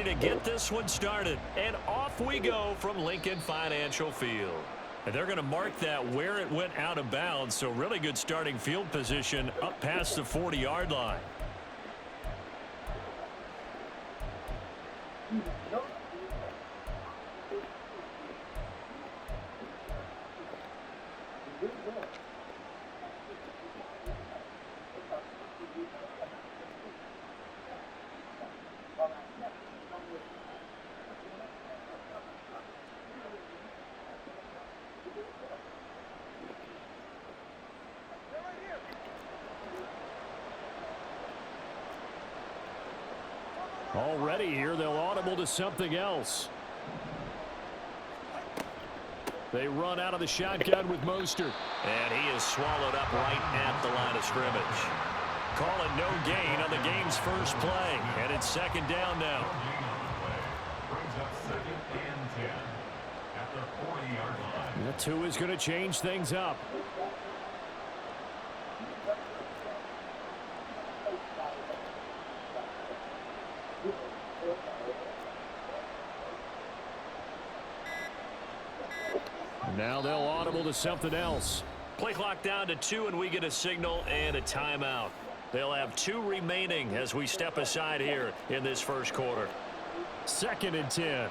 to get this one started. And off we go from Lincoln Financial Field. And they're going to mark that where it went out of bounds. So really good starting field position up past the 40-yard line. Already here, they'll audible to something else. They run out of the shotgun with Mostert. And he is swallowed up right at the line of scrimmage. Call it no gain on the game's first play. And it's second down now. That's who is going to change things up. Now they'll audible to something else. Play clock down to 2, and we get a signal and a timeout. They'll have 2 remaining as we step aside here in this first quarter. 2nd and 10.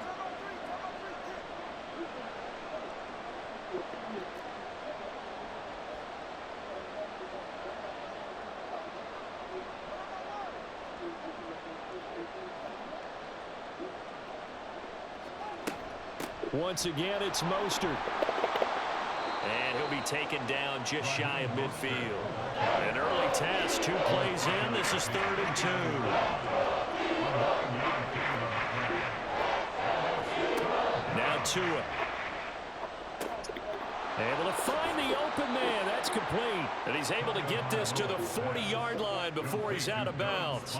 Once again, it's Mostert. And he'll be taken down just shy of midfield. An early test, 2 plays in. This is 3rd and 2. Now Tua. Able to find the open man. That's complete. And he's able to get this to the 40-yard line before he's out of bounds.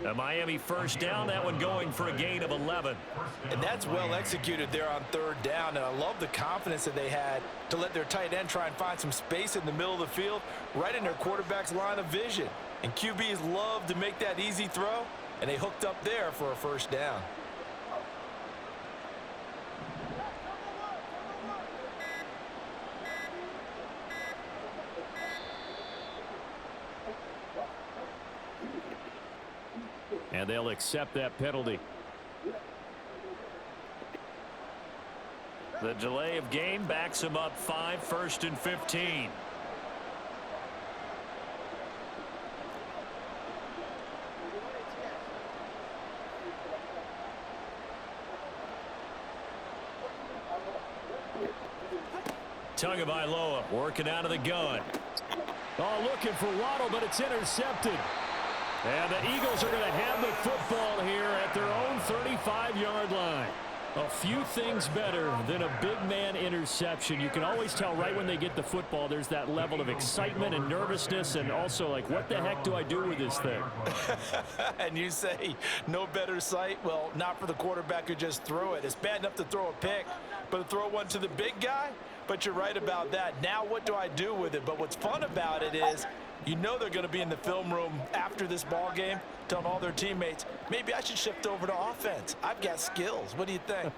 A Miami first down, that one going for a gain of 11. And that's well executed there on 3rd down. And I love the confidence that they had to let their tight end try and find some space in the middle of the field, right in their quarterback's line of vision. And QBs love to make that easy throw, and they hooked up there for a first down. And they'll accept that penalty. The delay of game backs him up 5, 1st and 15. Tagovailoa working out of the gun. Oh, looking for Waddle, but it's intercepted. And the Eagles are going to have the football here at their own 35-yard line. A few things better than a big man interception. You can always tell right when they get the football, there's that level of excitement and nervousness, and also like, what the heck do I do with this thing? And you say no better sight? Well, not for the quarterback who just threw it. It's bad enough to throw a pick, but to throw one to the big guy? But you're right about that. Now what do I do with it? But what's fun about it is, you know they're going to be in the film room after this ball game telling all their teammates, maybe I should shift over to offense. I've got skills. What do you think?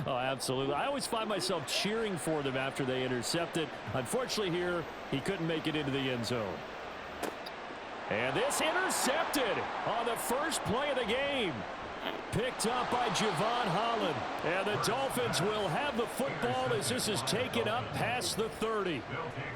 Oh, absolutely. I always find myself cheering for them after they intercept it. Unfortunately here, he couldn't make it into the end zone. And this intercepted on the first play of the game. Picked up by Javon Holland. And the Dolphins will have the football as this is taken up past the 30.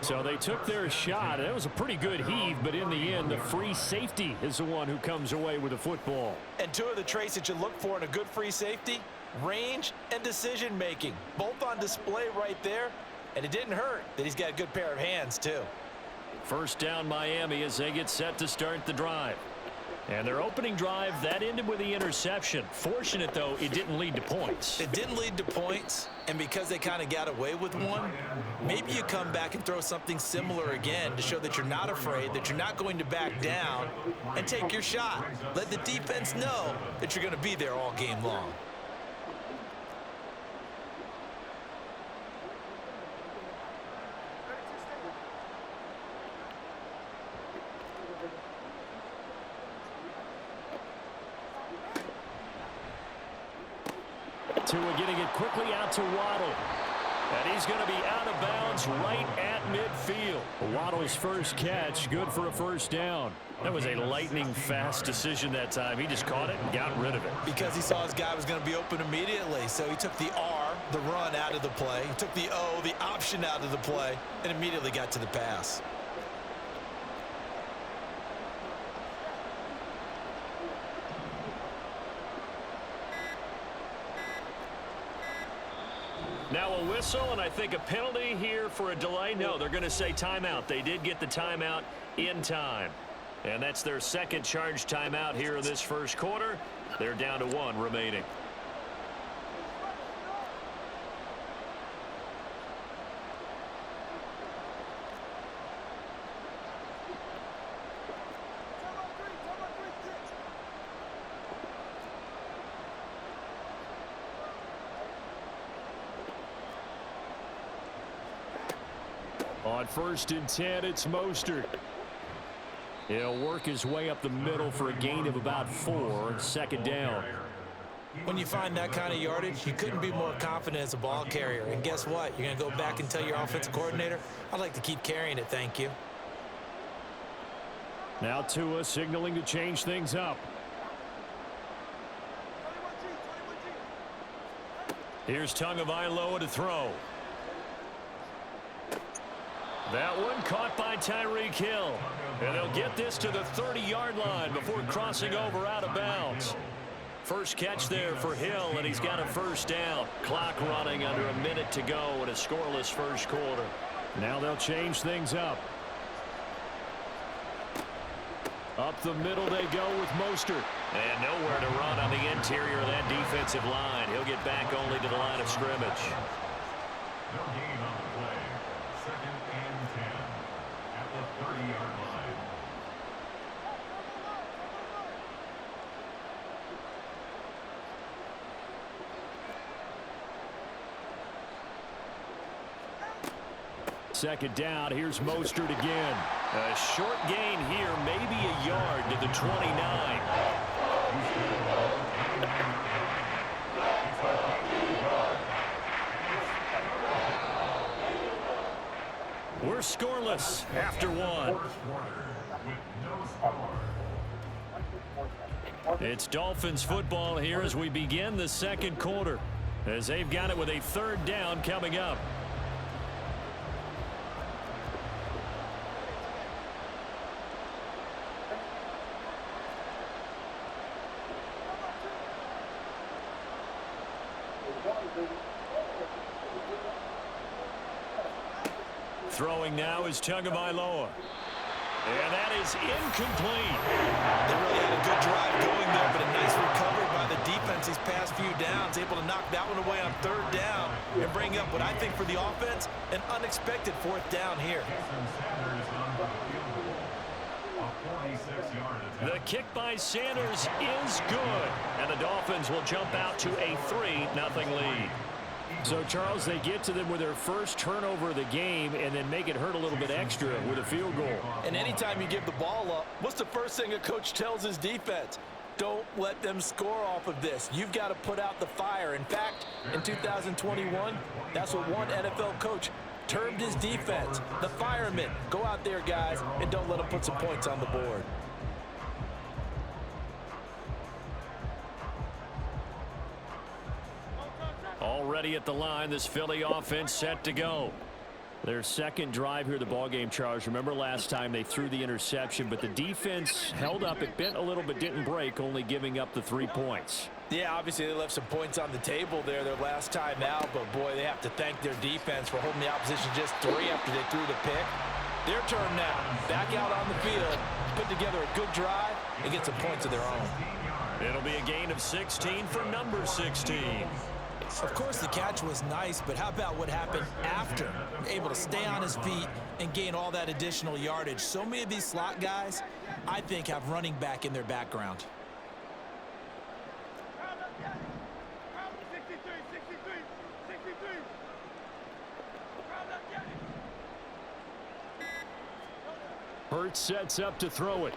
So they took their shot. It was a pretty good heave, but in the end, the free safety is the one who comes away with the football. And 2 of the traits that you look for in a good free safety, range and decision-making. Both on display right there. And it didn't hurt that he's got a good pair of hands, too. First down Miami as they get set to start the drive. And their opening drive, that ended with the interception. Fortunate, though, it didn't lead to points. It didn't lead to points, and because they kind of got away with one, maybe you come back and throw something similar again to show that you're not afraid, that you're not going to back down, and take your shot. Let the defense know that you're going to be there all game long. Tua getting it quickly out to Waddle. And he's going to be out of bounds right at midfield. Waddle's first catch, good for a first down. That was a lightning-fast decision that time. He just caught it and got rid of it. Because he saw his guy was going to be open immediately. So he took the R, the run, out of the play. He took the O, the option, out of the play, and immediately got to the pass. Now a whistle, and I think a penalty here for a delay. No, they're going to say timeout. They did get the timeout in time. And that's their second charge timeout here in this first quarter. They're down to 1 remaining. On 1st and 10, it's Mostert. He'll work his way up the middle for a gain of about 4. Second down. When you find that kind of yardage, you couldn't be more confident as a ball carrier. And guess what? You're going to go back and tell your offensive coordinator, I'd like to keep carrying it, thank you. Now Tua signaling to change things up. Here's Tagovailoa to throw. That one caught by Tyreek Hill. And they'll get this to the 30-yard line before crossing over out of bounds. First catch there for Hill, and he's got a first down. Clock running under a minute to go in a scoreless first quarter. Now they'll change things up. Up the middle they go with Mostert. And nowhere to run on the interior of that defensive line. He'll get back only to the line of scrimmage. No gain on the play. 2nd and 10 at the 30-yard line. Second down, here's Mostert again. A short gain here, maybe a yard to the 29. We're scoreless after 1. It's Dolphins football here as we begin the second quarter, as they've got it with a 3rd down coming up. Throwing now is Tagovailoa. And that is incomplete. They really had a good drive going there, but a nice recovery by the defense these past few downs. Able to knock that one away on 3rd down and bring up what I think for the offense, an unexpected 4th down here. The kick by Sanders is good. And the Dolphins will jump out to a 3-0 lead. So, Charles, they get to them with their first turnover of the game and then make it hurt a little bit extra with a field goal. And anytime you give the ball up, what's the first thing a coach tells his defense? Don't let them score off of this. You've got to put out the fire. In fact, in 2021, that's what one NFL coach termed his defense, the firemen. Go out there, guys, and don't let them put some points on the board. Already at the line, this Philly offense set to go. Their second drive here, the ballgame, Charles. Remember last time they threw the interception, but the defense held up. It bent a little but didn't break, only giving up the 3 points. Yeah, obviously they left some points on the table there their last time out, but boy, they have to thank their defense for holding the opposition just 3 after they threw the pick. Their turn now, back out on the field, put together a good drive and get some points of their own. It'll be a gain of 16 for number 16. Of course, the catch was nice, but how about what happened after? Able to stay on his feet and gain all that additional yardage. So many of these slot guys, I think, have running back in their background. Hurts sets up to throw it.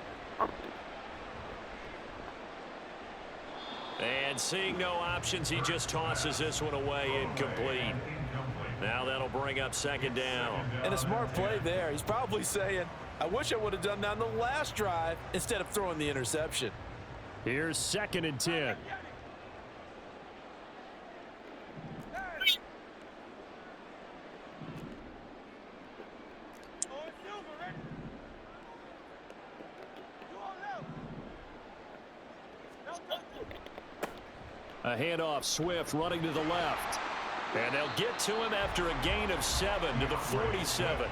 And And seeing no options, he just tosses this one away, incomplete. Now that'll bring up second down. And a smart play there. He's probably saying, I wish I would have done that on the last drive instead of throwing the interception. Here's 2nd and 10. A handoff, Swift running to the left. And they'll get to him after a gain of 7 to the 47.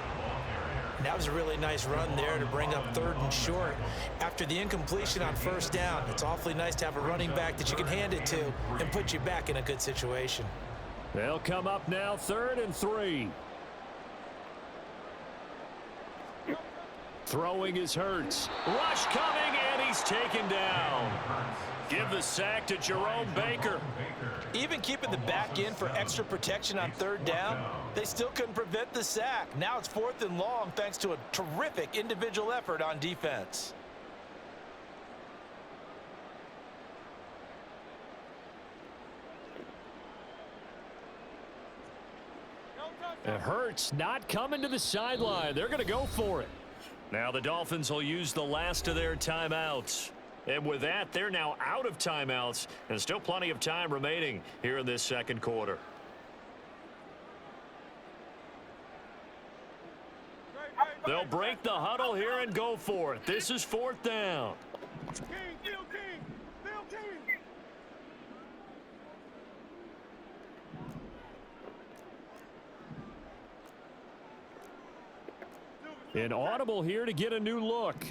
That was a really nice run there to bring up 3rd and short. After the incompletion on 1st down, it's awfully nice to have a running back that you can hand it to and put you back in a good situation. They'll come up now 3rd and 3. Throwing is Hurts. Rush coming, and he's taken down. Give the sack to Jerome Baker. Even keeping the back in for extra protection on 3rd down, they still couldn't prevent the sack. Now it's 4th and long thanks to a terrific individual effort on defense. It hurts not coming to the sideline. They're going to go for it. Now the Dolphins will use the last of their timeouts. And with that, they're now out of timeouts and still plenty of time remaining here in this 2nd quarter. They'll break the huddle here and go for it. This is 4th down. An audible here to get a new look.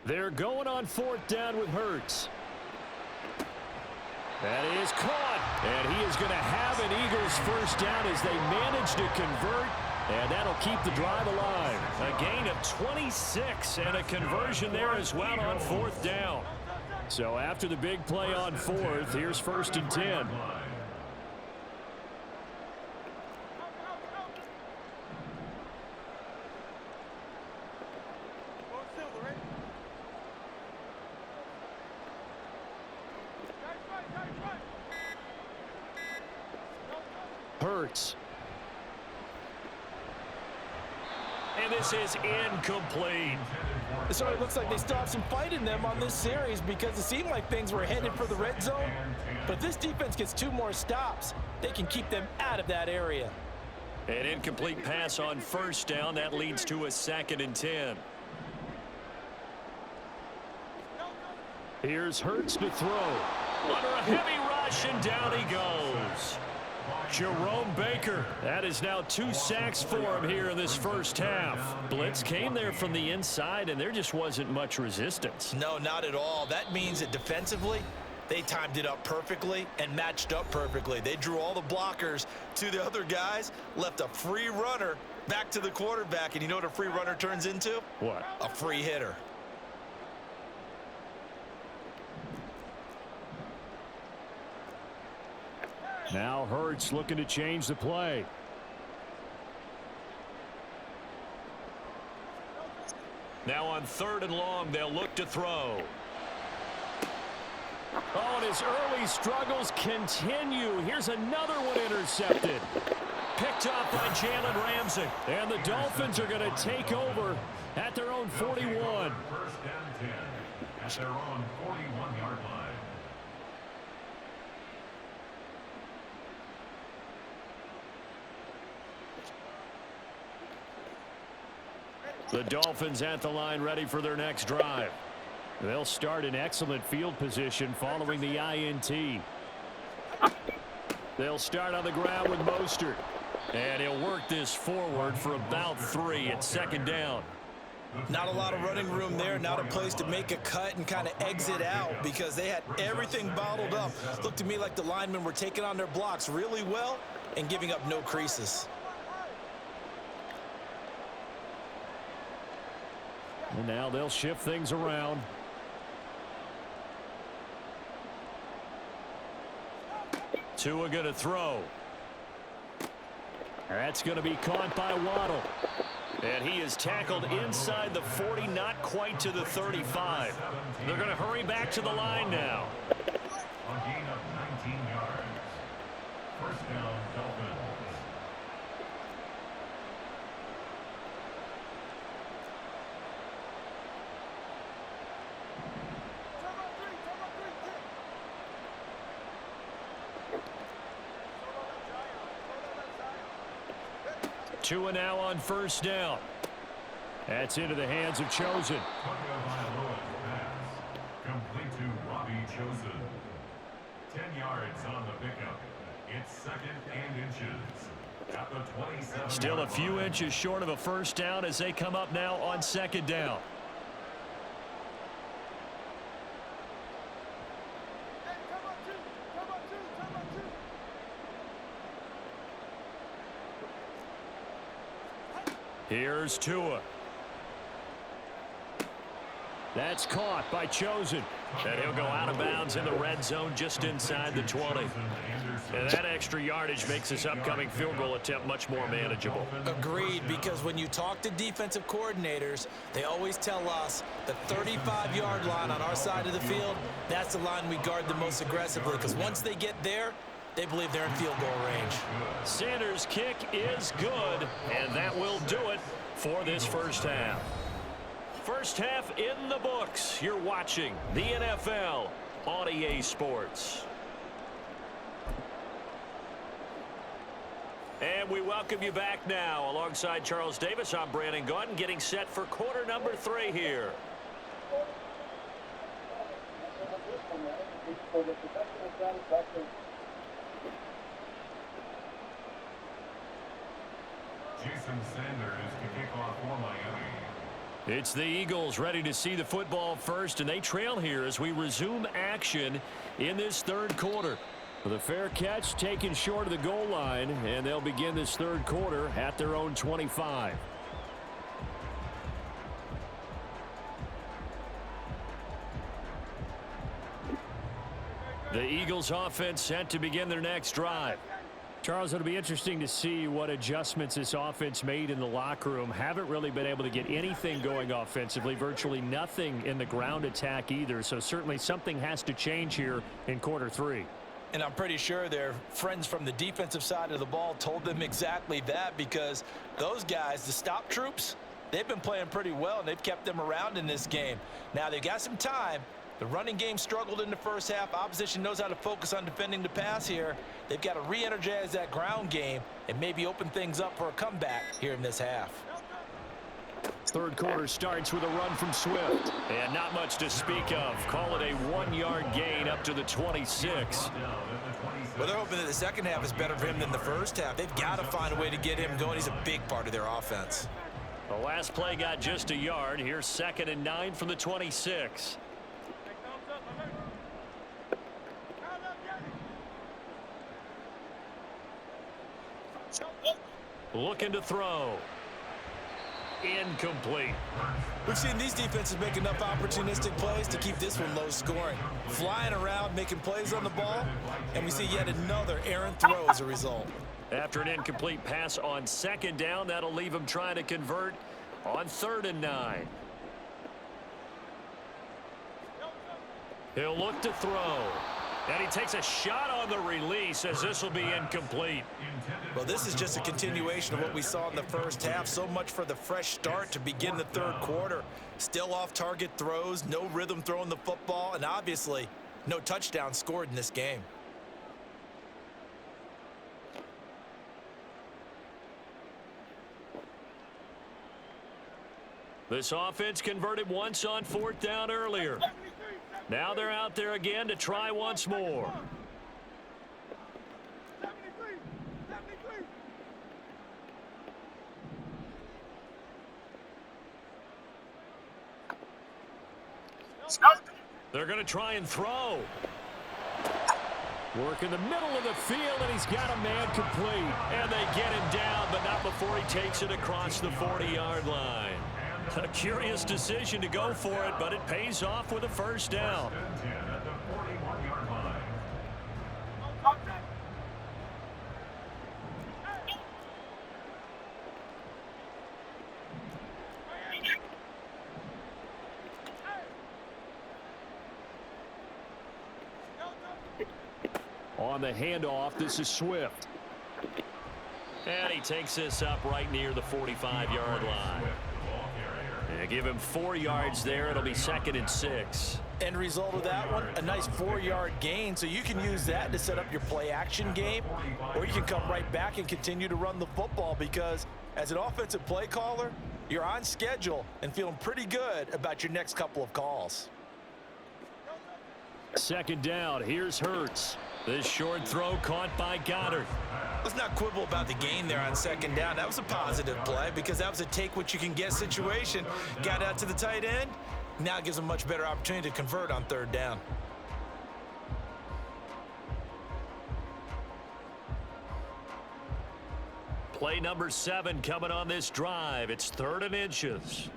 They're going on 4th down with Hurts. That is caught, and he is going to have an Eagles 1st down as they manage to convert, and that'll keep the drive alive. A gain of 26 and a conversion there as well on 4th down. So after the big play on 4th, here's 1st and 10. Hurts. And this is incomplete. So it looks like they still have some fight in them on this series because it seemed like things were headed for the red zone. But this defense gets 2 more stops. They can keep them out of that area. An incomplete pass on 1st down. That leads to a 2nd and 10. Here's Hurts to throw. Under a heavy rush, and down he goes. Jerome Baker. That is now 2 sacks for him here in this 1st half. Blitz came there from the inside, and there just wasn't much resistance. No, not at all. That means that defensively, they timed it up perfectly and matched up perfectly. They drew all the blockers to the other guys, left a free runner back to the quarterback, and you know what a free runner turns into? What? A free hitter. Now Hurts looking to change the play. Now on 3rd and long, they'll look to throw. Oh, and his early struggles continue. Here's another one intercepted. Picked off by Jalen Ramsey. And the Dolphins are going to take over at their own 41. 1st and 10 at their own 41-yard line. The Dolphins at the line ready for their next drive. They'll start in excellent field position following the INT. They'll start on the ground with Mostert. And he'll work this forward for about 3 at 2nd down. Not a lot of running room there, not a place to make a cut and kind of exit out because they had everything bottled up. Looked to me like the linemen were taking on their blocks really well and giving up no creases. And now they'll shift things around. Tua going to throw. That's going to be caught by Waddle. And he is tackled inside the 40, not quite to the 35. They're going to hurry back to the line now. A gain of 19 yards. First down, Dolphins. Tua now on first down. That's into the hands of Chosen. Complete to Robbie Chosen. 10 yards on the pickup. It's second and inches. At the 27. Still a few inches short of a first down as they come up now on second down. Here's Tua. That's caught by Chosen. And he'll go out of bounds in the red zone just inside the 20. And that extra yardage makes this upcoming field goal attempt much more manageable. Agreed, because when you talk to defensive coordinators, they always tell us the 35-yard line on our side of the field, that's the line we guard the most aggressively, because once they get there, they believe they're in field goal range. Sanders' kick is good, and that will do it for this first half. First half in the books. You're watching the NFL on EA Sports. And we welcome you back now. Alongside Charles Davis, I'm Brandon Gaudin, getting set for quarter number 3 here. Jason Sanders to kick off for Miami. It's the Eagles ready to see the football first, and they trail here as we resume action in this third quarter. With a fair catch taken short of the goal line, and they'll begin this third quarter at their own 25. The Eagles offense set to begin their next drive. Charles, it'll be interesting to see what adjustments this offense made in the locker room. Haven't really been able to get anything going offensively, virtually nothing in the ground attack either. So certainly something has to change here in quarter 3. And I'm pretty sure their friends from the defensive side of the ball told them exactly that, because those guys, the stop troops, they've been playing pretty well, and they've kept them around in this game. Now, they've got some time. The running game struggled in the first half. Opposition knows how to focus on defending the pass here. They've got to re-energize that ground game and maybe open things up for a comeback here in this half. Third quarter starts with a run from Swift. And not much to speak of. Call it a 1-yard gain up to the 26. Well, they're hoping that the second half is better for him than the first half. They've got to find a way to get him going. He's a big part of their offense. The last play got just a yard. Here's 2nd and 9 from the 26. Looking to throw. Incomplete. We've seen these defenses make enough opportunistic plays to keep this one low scoring. Flying around, making plays on the ball, and we see yet another errant throw as a result. After an incomplete pass on 2nd down, that'll leave him trying to convert on 3rd and 9. He'll look to throw. And he takes a shot on the release as this will be incomplete. Well, this is just a continuation of what we saw in the first half. So much for the fresh start to begin the third quarter. Still off-target throws, no rhythm throwing the football, and obviously no touchdown scored in this game. This offense converted once on 4th down earlier. Now they're out there again to try once more. They're going to try and throw. Work in the middle of the field, and he's got a man complete. And they get him down, but not before he takes it across the 40-yard line. A curious decision to go for it, but it pays off with a first down. on the handoff. This is Swift. And he takes this up right near the 45-yard line. And give him 4 yards there. It'll be 2nd and 6. End result of that one, a nice 4-yard gain. So you can use that to set up your play-action game, or you can come right back and continue to run the football, because as an offensive play caller, you're on schedule and feeling pretty good about your next couple of calls. 2nd down. Here's Hurts. This short throw caught by Goddard. Let's not quibble about the gain there on 2nd down. That was a positive play because that was a take-what-you-can-get situation. Got out to the tight end. Now it gives them a much better opportunity to convert on 3rd down. Play number 7 coming on this drive. It's 3rd and inches.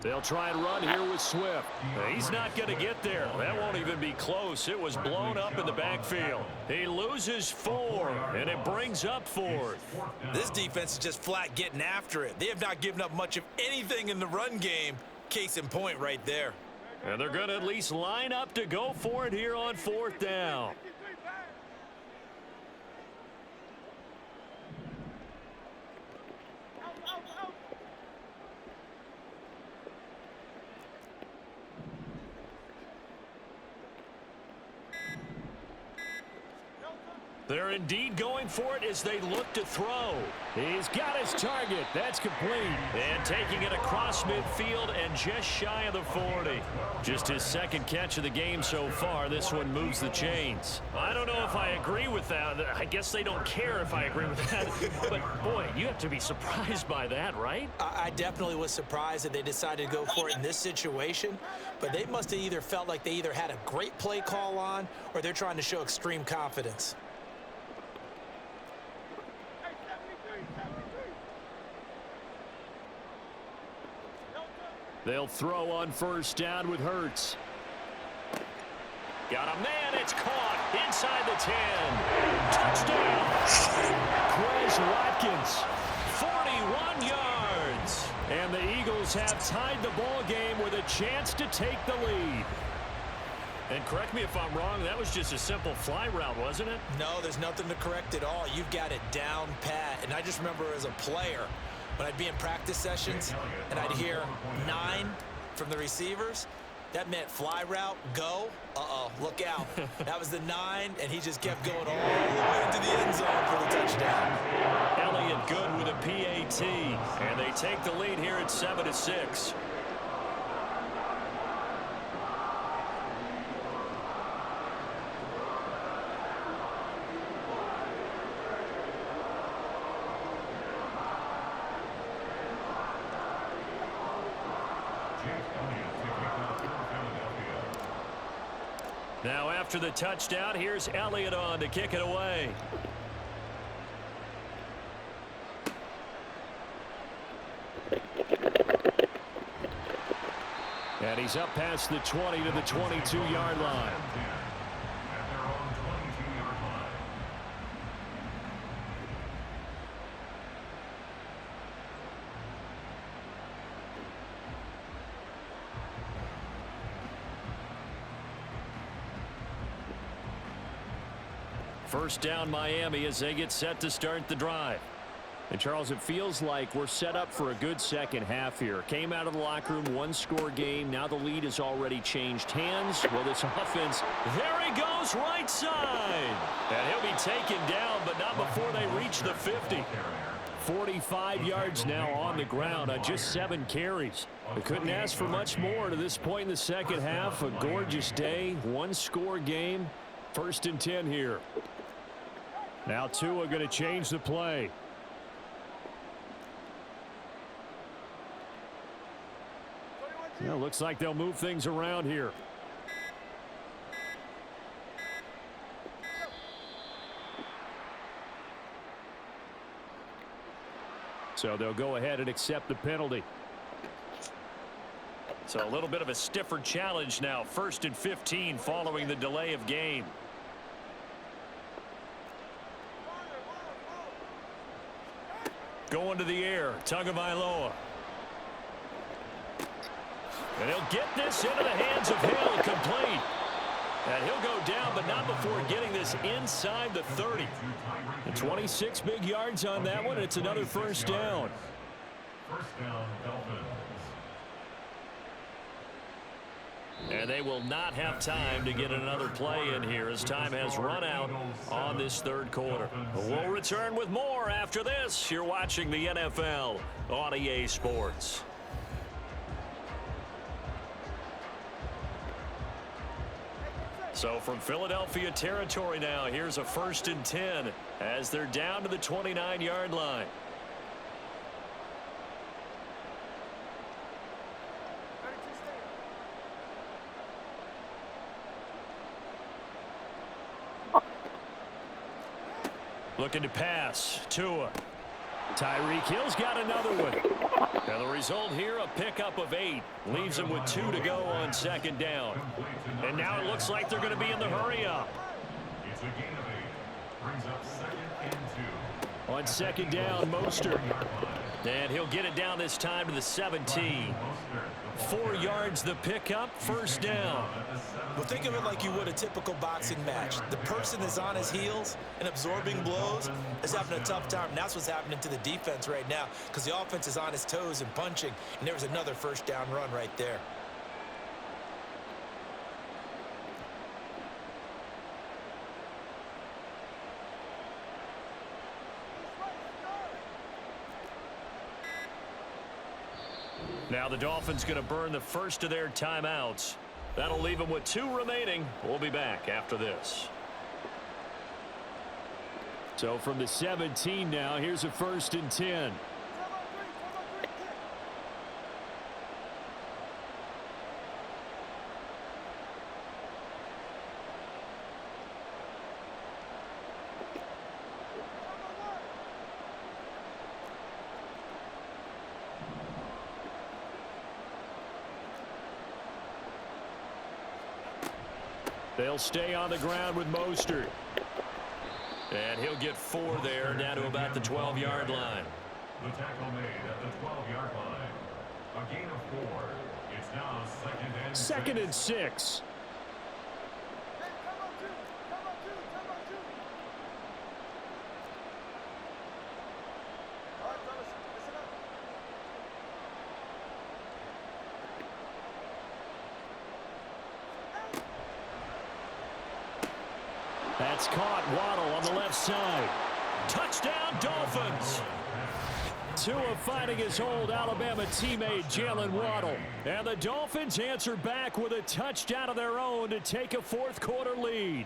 They'll try and run here with Swift. He's not going to get there. That won't even be close. It was blown up in the backfield. He loses 4, and it brings up 4th. This defense is just flat getting after it. They have not given up much of anything in the run game. Case in point right there. And they're going to at least line up to go for it here on 4th down. They're indeed going for it as they look to throw. He's got his target. That's complete. And taking it across midfield and just shy of the 40. Just his 2nd catch of the game so far. This one moves the chains. I don't know if I agree with that. I guess they don't care if I agree with that. But, boy, you have to be surprised by that, right? I definitely was surprised that they decided to go for it in this situation. But they must have either felt like they either had a great play call on, or they're trying to show extreme confidence. They'll throw on 1st down with Hurts. Got a man. It's caught inside the 10. Touchdown. Quez Watkins, 41 yards. And the Eagles have tied the ball game with a chance to take the lead. And correct me if I'm wrong, that was just a simple fly route, wasn't it? No, there's nothing to correct at all. You've got it down pat. And I just remember as a player, when I'd be in practice sessions and I'd hear 9 from the receivers, that meant fly route, go. Uh-oh, look out. That was the 9, and he just kept going all the way into the end zone for the touchdown. Elliott good with a PAT, and they take the lead here at 7-6. Now after the touchdown, here's Elliott on to kick it away. And he's up past the 20 to the 22-yard line. First down Miami as they get set to start the drive. And Charles, it feels like we're set up for a good second half here. Came out of the locker room, 1-score game. Now the lead has already changed hands. Well, this offense, there he goes right side. And he'll be taken down, but not before they reach the 50. 45 yards now on the ground on just 7 carries. They couldn't ask for much more to this point in the second half. A gorgeous day, 1-score game. 1st and 10 here. Now Tua going to change the play. Well, looks like they'll move things around here. So they'll go ahead and accept the penalty. So a little bit of a stiffer challenge now. 1st and 15 following the delay of game. going to the air. Tagovailoa. And he'll get this into the hands of Hill, complete. And he'll go down, but not before getting this inside the 30. And 26 big yards on that one. It's another first down. First down, Dolphins. And they will not have time to get another play in here as time has run out on this third quarter. We'll return with more after this. You're watching the NFL on EA Sports. So from Philadelphia territory now, here's a 1st and 10 as they're down to the 29-yard line. Looking to pass. Tua. Tyreek Hill's got another one. And the result here, a pickup of 8. Leaves him with 2 to go on 2nd down. And now it looks like they're going to be in the hurry up. It's a gain of 8. Brings up 2nd and 2. On 2nd down, Mostert. And he'll get it down this time to the 17. 4 yards the pickup, 1st down. Well, think of it like you would a typical boxing match. The person is on his heels and absorbing blows is having a tough time. And that's what's happening to the defense right now because the offense is on his toes and punching. And there was another 1st down run right there. Now the Dolphins going to burn the first of their timeouts. That'll leave them with 2 remaining. We'll be back after this. So from the 17 now, here's a 1st and 10. They'll stay on the ground with Mostert. And he'll get 4 there, down to about the 12-yard line. The tackle made at the 12-yard line. A gain of 4. It's now 2nd and 6. That's caught. Waddle on the left side. Touchdown, Dolphins. Tua fighting his old Alabama teammate Jalen Waddle. And the Dolphins answer back with a touchdown of their own to take a 4th quarter lead.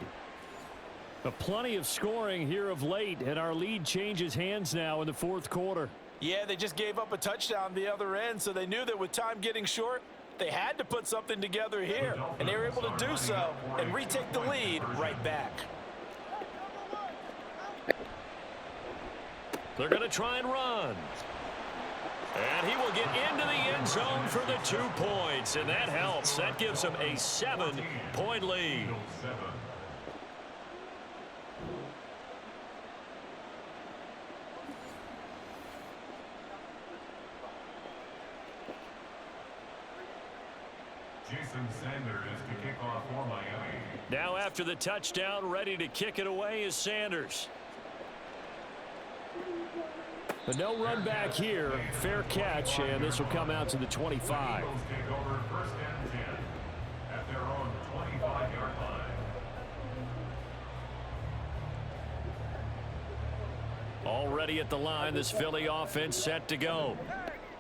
Plenty of scoring here of late, and our lead changes hands now in the 4th quarter. Yeah, they just gave up a touchdown the other end, so they knew that with time getting short, they had to put something together here, and they were able to do so and retake the lead right back. They're going to try and run. And he will get into the end zone for the 2 points, and that helps. That gives them a 7-point lead. Jason Sanders to kick off for Miami. Now after the touchdown, ready to kick it away is Sanders. But no run back here. Fair catch, and this will come out to the 25. Eagles take over 1st and 10 at their own 25-yard line. Already at the line, this Philly offense set to go.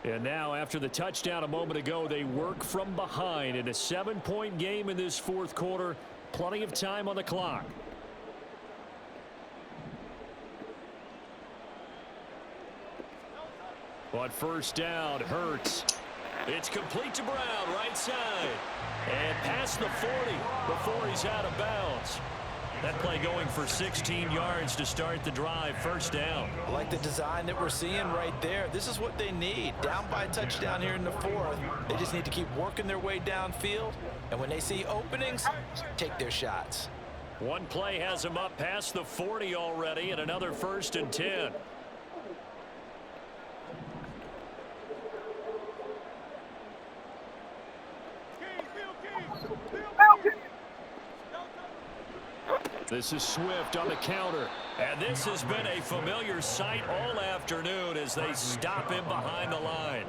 And now after the touchdown a moment ago, they work from behind in a 7-point game in this 4th quarter. Plenty of time on the clock. On 1st down, Hurts. It's complete to Brown, right side. And past the 40 before he's out of bounds. That play going for 16 yards to start the drive. 1st down. I like the design that we're seeing right there. This is what they need. Down by a touchdown here in the 4th. They just need to keep working their way downfield. And when they see openings, take their shots. One play has him up past the 40 already, and another 1st and 10. This is Swift on the counter. And this has been a familiar sight all afternoon as they stop him behind the line.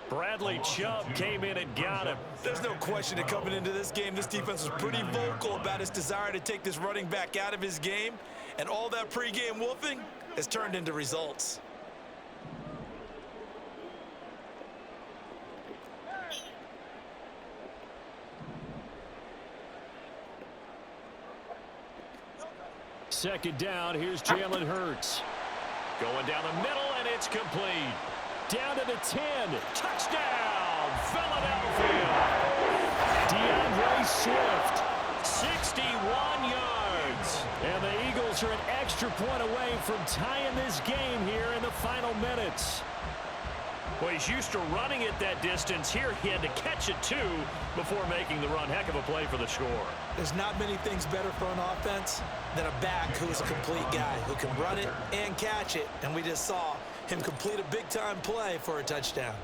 Bradley Chubb came in and got him. There's no question that coming into this game, this defense was pretty vocal about his desire to take this running back out of his game. And all that pregame wolfing has turned into results. Second down, here's Jalen Hurts. Going down the middle, and it's complete. Down to the 10. Touchdown, Philadelphia. DeAndre Swift. 61 yards. And the Eagles are an extra point away from tying this game here in the final minutes. Well, he's used to running it that distance. Here he had to catch it, too, before making the run. Heck of a play for the score. There's not many things better for an offense than a back who's a complete guy, who can run it and catch it. And we just saw him complete a big-time play for a touchdown.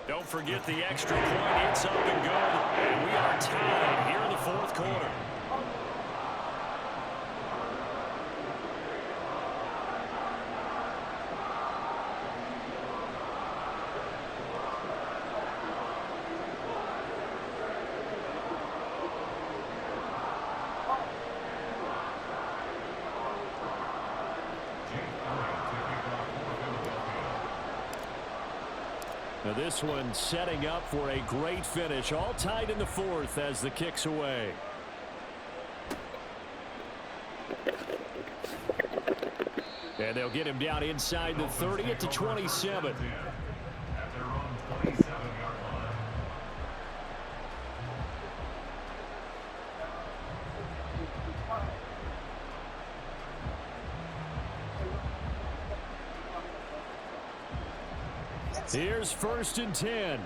Don't forget the extra point. It's up and good. And we are tied here in the fourth quarter. Now this one setting up for a great finish. All tied in the fourth as the kick's away. And they'll get him down inside the 30 at the 27. At their own 27-yard line. Here's first and 10.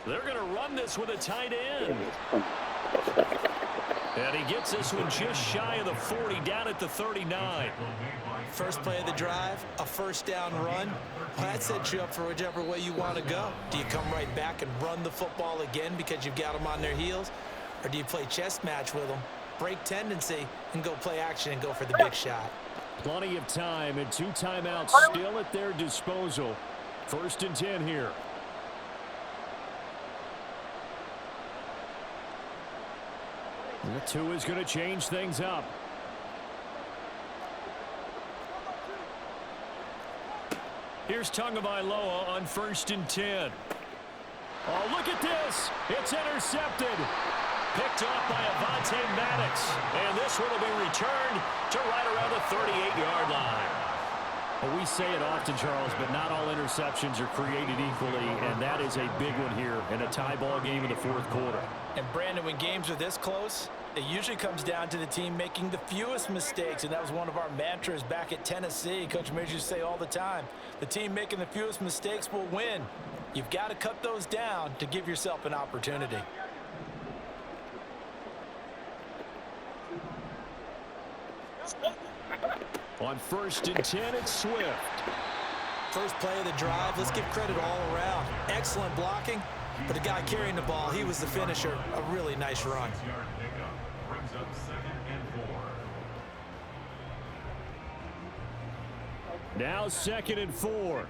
They're going to run this with a tight end. And he gets this one just shy of the 40, down at the 39. First play of the drive, a first down run. Well, that sets you up for whichever way you want to go. Do you come right back and run the football again because you've got them on their heels? Or do you play chess match with them, break tendency, and go play action and go for the big shot? Plenty of time and 2 timeouts still at their disposal. First and 10 here. The 2 is going to change things up. Here's Tagovailoa on first and 10. Oh, look at this. It's intercepted. Picked off by Avonte Maddox. And this one will be returned to right around the 38-yard line. Well, we say it often, Charles, but not all interceptions are created equally, and that is a big one here in a tie ball game in the fourth quarter. And, Brandon, when games are this close, it usually comes down to the team making the fewest mistakes, and that was one of our mantras back at Tennessee. Coach Mears used to say all the time, the team making the fewest mistakes will win. You've got to cut those down to give yourself an opportunity. On first and 10, it's Swift. First play of the drive, let's give credit all around. Excellent blocking, but the guy carrying the ball, he was the finisher. A really nice run. 6-yard pickup brings up 2nd and 4. Now 2nd and 4.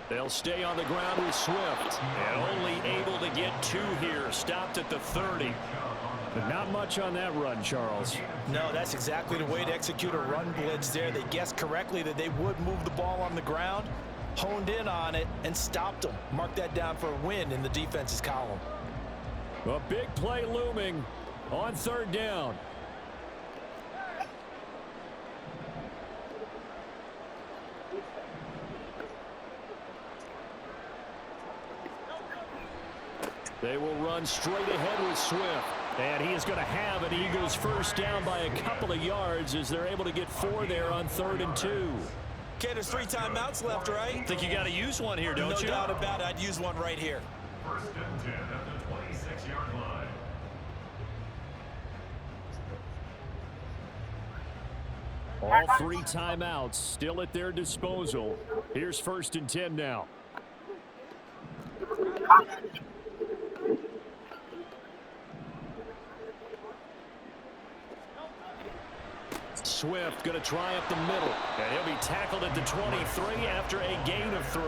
They'll stay on the ground with Swift. And only able to get 2 here. Stopped at the 30. But not much on that run, Charles. No, that's exactly the way to execute a run blitz there. They guessed correctly that they would move the ball on the ground, honed in on it, and stopped them. Mark that down for a win in the defense's column. A big play looming on 3rd down. They will run straight ahead with Swift. And he is going to have an Eagles first down by a couple of yards as they're able to get 4 there on 3rd and 2. Okay, there's 3 timeouts left, right? Think you got to use one here, don't you? No doubt about it. I'd use one right here. First and 10 at the 26-yard line. All 3 timeouts still at their disposal. Here's 1st and 10 now. Swift going to try up the middle, and he'll be tackled at the 23 after a gain of 3.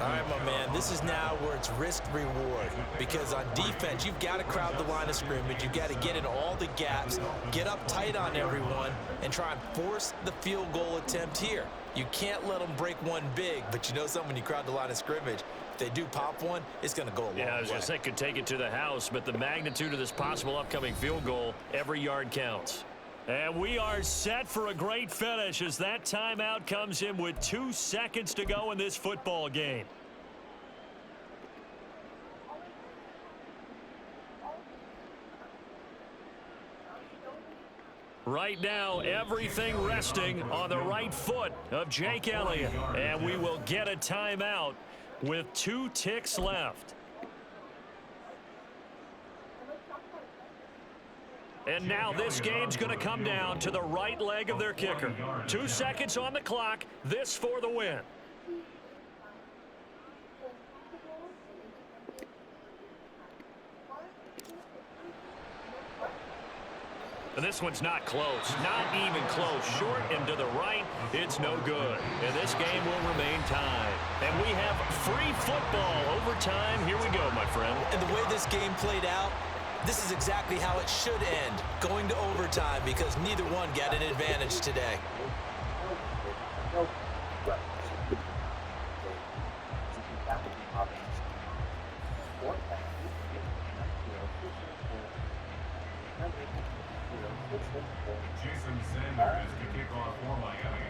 All right, my man, this is now where it's risk-reward, because on defense, you've got to crowd the line of scrimmage. You've got to get in all the gaps, get up tight on everyone, and try and force the field goal attempt here. You can't let them break one big, but you know something, when you crowd the line of scrimmage, if they do pop one, it's going to go a long way. Yeah, I was going to say could take it to the house, but the magnitude of this possible upcoming field goal, every yard counts. And we are set for a great finish as that timeout comes in with 2 seconds to go in this football game. Right now, everything resting on the right foot of Jake Elliott. And we will get a timeout with 2 ticks left. And now this game's going to come down to the right leg of their kicker. 2 seconds on the clock. This for the win. And this one's not close. Not even close. Short and to the right. It's no good. And this game will remain tied. And we have free football overtime. Here we go, my friend. And the way this game played out, this is exactly how it should end, going to overtime, because neither one got an advantage today. Jason Sanders to kick off for Miami.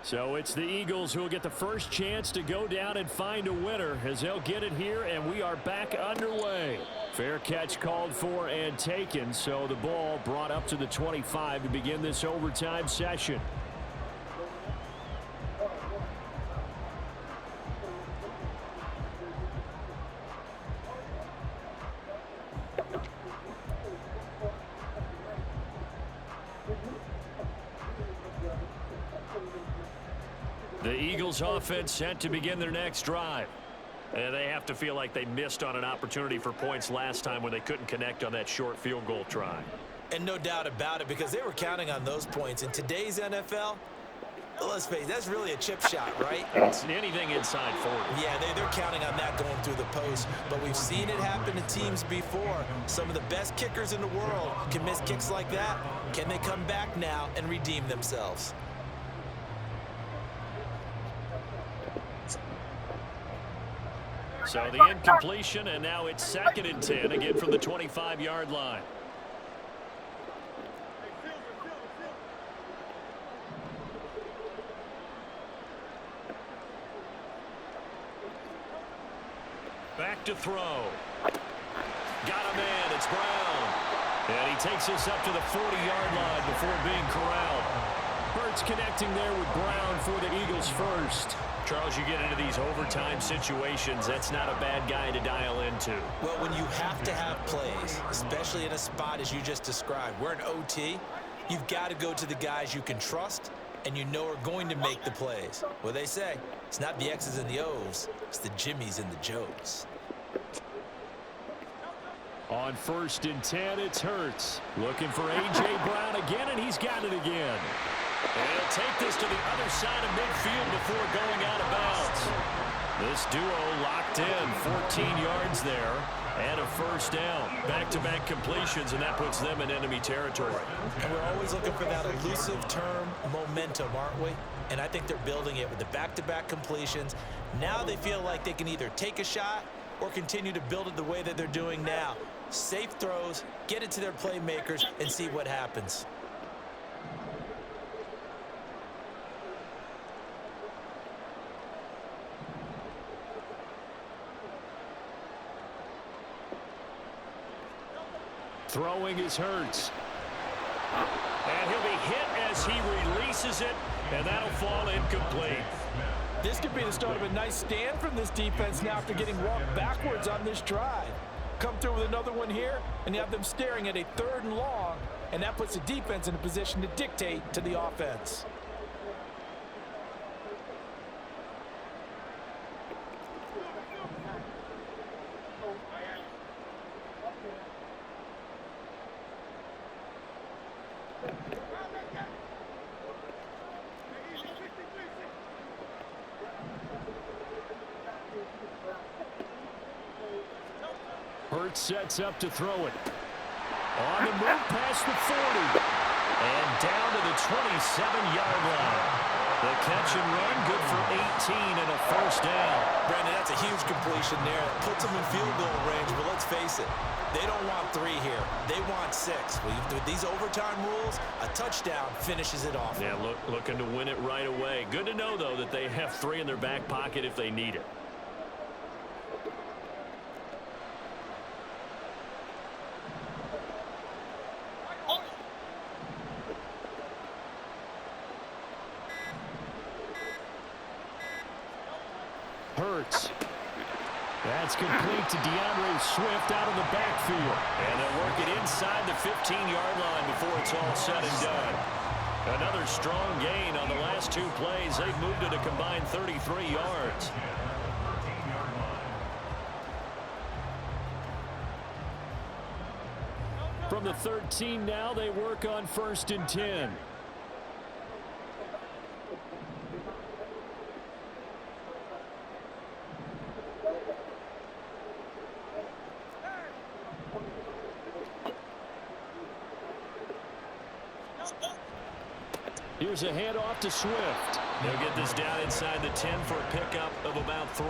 So it's the Eagles who will get the first chance to go down and find a winner as they'll get it here, and we are back underway. Fair catch called for and taken, so the ball brought up to the 25 to begin this overtime session. The Eagles offense set to begin their next drive. And they have to feel like they missed on an opportunity for points last time when they couldn't connect on that short field goal try. And no doubt about it, because they were counting on those points. In today's NFL, let's face it, that's really a chip shot, right? It's anything inside 40. Yeah, they're counting on that going through the post. But we've seen it happen to teams before. Some of the best kickers in the world can miss kicks like that. Can they come back now and redeem themselves? So the incompletion, and now it's 2nd and 10, again from the 25-yard line. Back to throw. Got a man, it's Brown. And he takes this up to the 40-yard line before being corralled. Hurts connecting there with Brown for the Eagles first. Charles, you get into these overtime situations, that's not a bad guy to dial into. Well, when you have to have plays, especially in a spot as you just described, we're in OT, you've got to go to the guys you can trust and you know are going to make the plays. Well, they say, it's not the X's and the O's, it's the Jimmies and the Joes. On 1st and 10, it's Hurts. Looking for A.J. Brown again, and he's got it again. And he'll take this to the other side of midfield before going out of bounds. This duo locked in, 14 yards there, and a first down. Back-to-back completions, and that puts them in enemy territory. And we're always looking for that elusive term, momentum, aren't we? And I think they're building it with the back-to-back completions. Now they feel like they can either take a shot or continue to build it the way that they're doing now. Safe throws, get it to their playmakers, and see what happens. Throwing is Hurts. And he'll be hit as he releases it, and that'll fall incomplete. This could be the start of a nice stand from this defense now after getting walked backwards on this drive. Come through with another one here, and you have them staring at a 3rd and long and that puts the defense in a position to dictate to the offense. Hurts sets up to throw it. On the move past the 40. And down to the 27-yard line. The catch and run, good for 18 and a first down. Brandon, that's a huge completion there. It puts them in field goal range, but let's face it, they don't want 3 here. They want 6. With these overtime rules, a touchdown finishes it off. Yeah, looking to win it right away. Good to know, though, that they have 3 in their back pocket if they need it. Hurts. That's complete to DeAndre Swift out of the backfield. And they'll work it inside the 15-yard line before it's all said and done. Another strong gain on the last 2 plays. They've moved it a combined 33 yards. From the 13 now, they work on 1st and 10. Here's a handoff to Swift. They'll get this down inside the 10 for a pickup of about 3.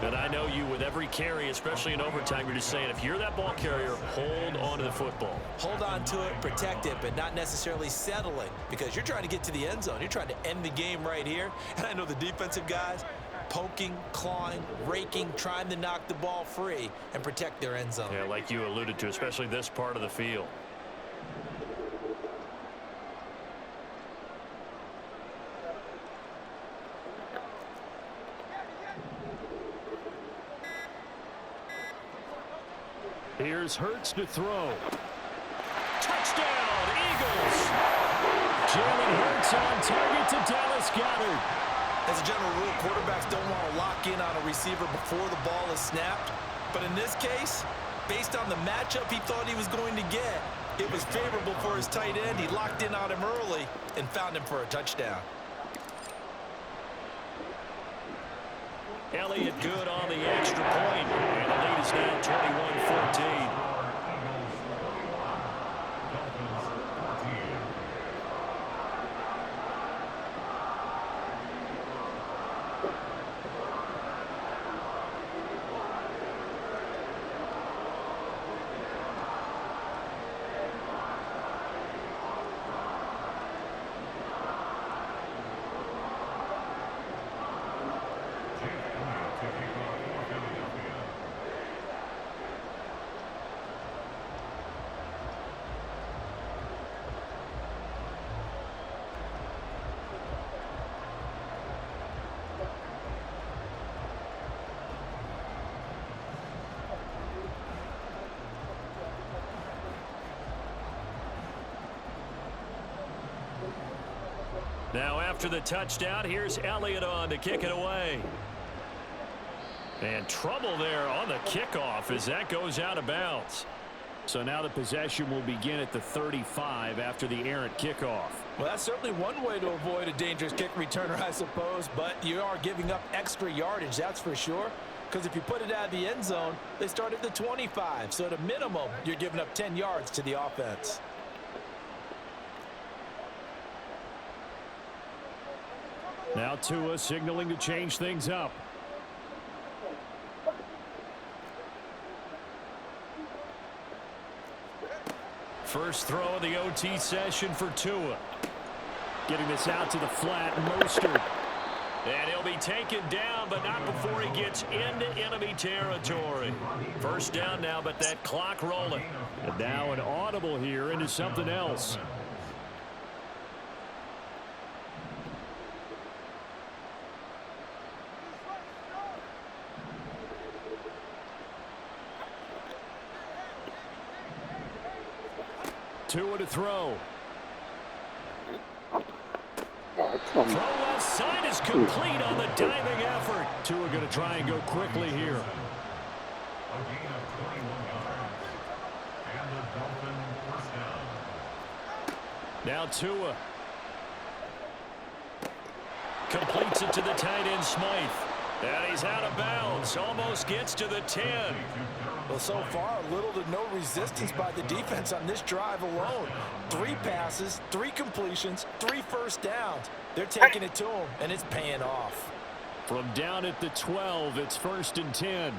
And I know you, with every carry, especially in overtime, you're just saying, if you're that ball carrier, hold on to the football. Hold on to it, protect it, but not necessarily settling, because you're trying to get to the end zone. You're trying to end the game right here. And I know the defensive guys poking, clawing, raking, trying to knock the ball free and protect their end zone. Yeah, like you alluded to, especially this part of the field. Here's Hurts to throw. Touchdown, Eagles! Jalen Hurts on target to Dallas Goedert. As a general rule, quarterbacks don't want to lock in on a receiver before the ball is snapped. But in this case, based on the matchup he thought he was going to get, it was favorable for his tight end. He locked in on him early and found him for a touchdown. Elliott good on the extra point. And the lead is now 21-14. Now after the touchdown, here's Elliott on to kick it away. And trouble there on the kickoff as that goes out of bounds. So now the possession will begin at the 35 after the errant kickoff. Well, that's certainly one way to avoid a dangerous kick returner, I suppose, but you are giving up extra yardage, that's for sure. Because if you put it out of the end zone, they start at the 25. So at a minimum, you're giving up 10 yards to the offense. Now Tua signaling to change things up. First throw of the OT session for Tua. Getting this out to the flat, Mostert. And he'll be taken down, but not before he gets into enemy territory. First down now, but that clock rolling. And now an audible here into something else. Tua to throw. Throw left side is complete on the diving effort. Tua going to try and go quickly here. A gain of 21 yards. And the Dolphin first down. Now Tua. Completes it to the tight end, Smythe. And he's out of bounds. Almost gets to the 10. Well, so far, little to no resistance by the defense on this drive alone. 3 passes, 3 completions, 3 first downs. They're taking it to him, and it's paying off. From down at the 12, it's 1st and 10.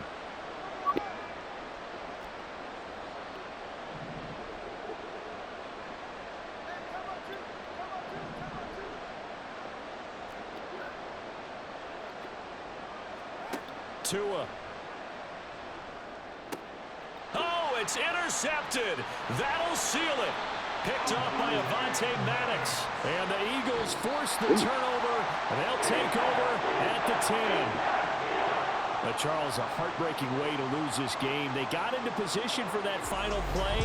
Tua. Oh, it's intercepted. That'll seal it. Picked off by Avonte Maddox. And the Eagles force the turnover, and they'll take over at the 10. But Charles, a heartbreaking way to lose this game. They got into position for that final play,